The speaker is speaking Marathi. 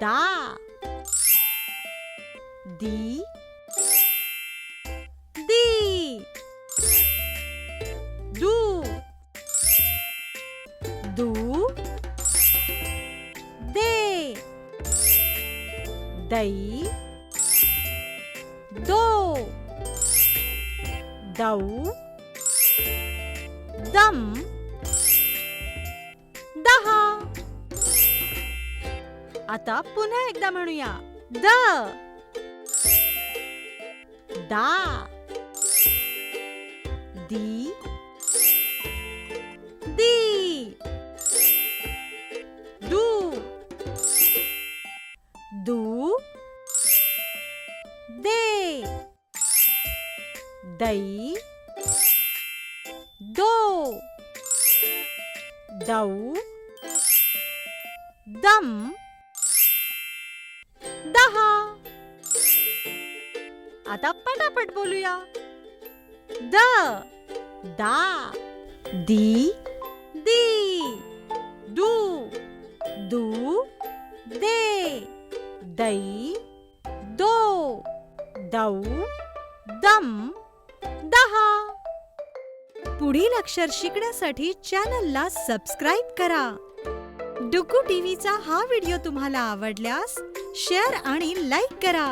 दा दी दी दू दू दे दै दो दौ दम दहा. आता पुन्हा एकदा म्हणूया. द दा दी दी दू दू दे दै दो दौ दम दहा. आता पटापट बोलूया. द दा दी दी दू दू दे दै दो दौ दम दहा. पुढील अक्षर शिकण्यासाठी चॅनलला सबस्क्राईब करा. डुग्गू टीव्हीचा हा व्हिडिओ तुम्हाला आवडल्यास शेअर आणि लाईक करा.